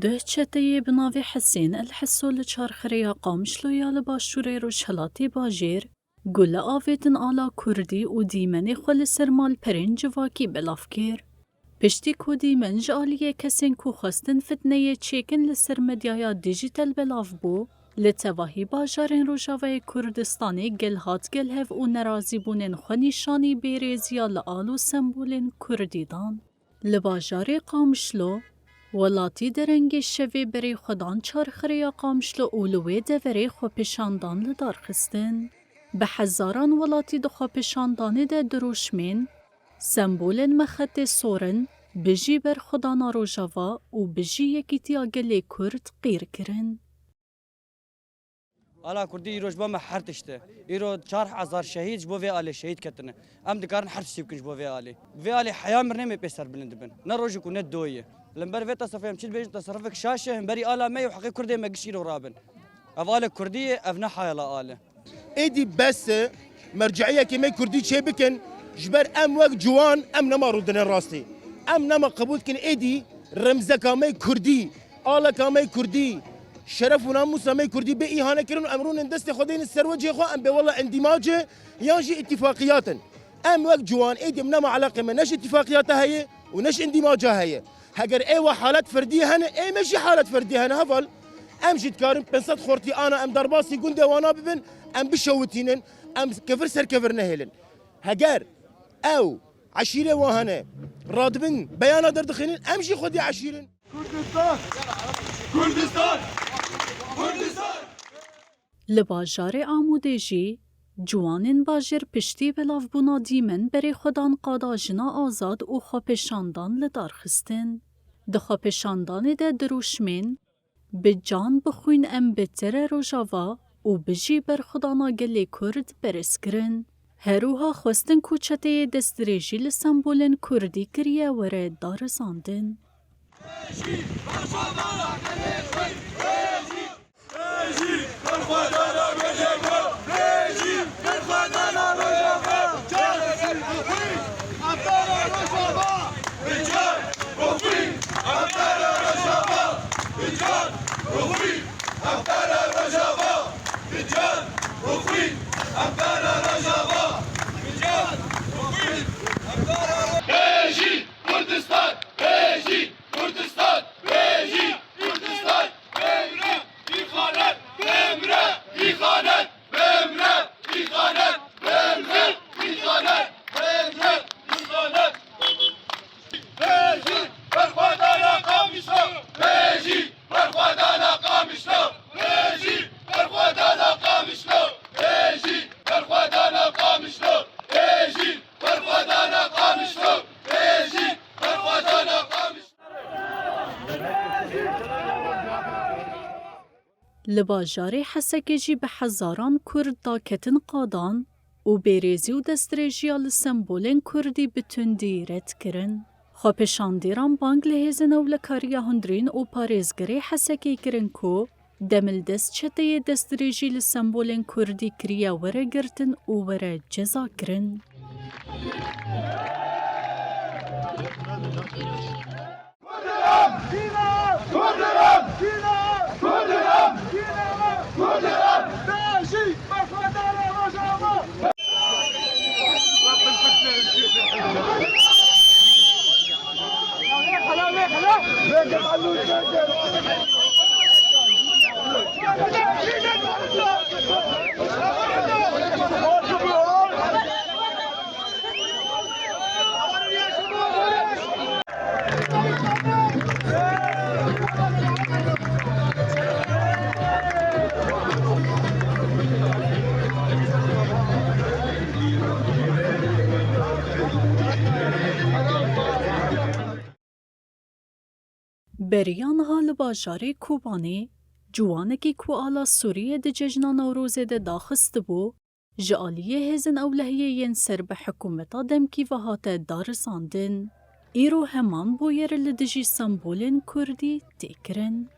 ده چتهی بناوی حسین الحسو لچارخریا قامشلو یا لباشوره رو شلاتی باجیر گل آویدن آلا کردی و دیمنی خل سرمال پرنج واکی بلافکیر. پشتی کودی منج آلیه کسین کو خواستن فتنه چیکن لسر مدیایا دیجیتل بلاف بو لتواهی باجارن روژاوه کردستانی گل هات گل هف و نرازی بونن خونیشانی بیریزیا لآلو سمبولن کردیدان. لباجاری قامشلو ولاتی درنگی شوی بری خودان چارخریا قامشلو اولوی دوری خو پیشاندان لدار خستن. به هزاران ولاتی دخوا پیشاندانی ده دروشمین سمبولن مخط سورن بجی بر خودانا روژاوا و بجی یکیتیا گلی کرد غیر کرن. آلا کردی ایروش با ما حرتشته ایرو 4000 شهید جبو وی آلی شهید کتنه ام دکارن حرت سیبکن جبو وی آلی حیا مرنه می پیسر بلند بن نه روزی کو نه دویه لمبر وی تصرفیم چیل بیش تصرفک شاشه هم بری آلا می و حقی کردی مگشیر و رابن اول کردی افنا حیالا آله ایدی بس مرجعیه که می کردی چه بکن جبر ام وقت جوان ام نما رودن راستی ام نما قبول کن ایدی رمزه کامی کردی آلا کامی کردی شرف و ناموس می کردی به ایهانه کردن امرون دست خودین السروجه خو ام به والله اندماجه یانجی اتفاقیاتن ام وقت جوان ایدی نما علاقه من نش اتفاقیاتها هي ونش اندماجها هي هجر ايوه حالات فرديه هنا اي ماشي حالات فرديه هنا هفل امشي تكارم بنصد خورتي انا ام درباسي قنده وانا ببن ام بشوتينن ام كفر سر كفر نهلن هجر او عشيره وهنا رادبن بيانا دردخنين امشي خدي عشيرن كردستان كردستان كردستان لباجار آمودجی جوانین باجر پشتی بلاف بونا دیمن بری خودان قادا جنا آزاد و خوپشاندان لدار خستن. ده خوپشاندان ده دروشمین به جان بخوین ام بتر روژاوا و بجی بر خودانا گلی کرد برسکرن. هروها خواستن کوچته دستریجی لسمبولن کردی کریه وره دار زاندن. لباجاری حسکجی به هزاران کرد داکتن قادان و بیریزی و دستریجیا لسمبولن کردی بتندی رد کرن. خوپشاندیران بانگ لحیزن و لکاریا هندرین و پاریزگری حسکی کرن کو دمل دست چطه دستریجی لسمبولن کردی کریا وره گرتن و وره جزا کرن. بریان حال باجاری کوبانی جوانکی کو آلا سوریه ده ججنا نوروزه ده داخست بو جالیه هزن اولهیه ین سر به حکومتا دمکی و هات دار ساندن ایرو همان بویر لدجی سمبولین کردی تکرن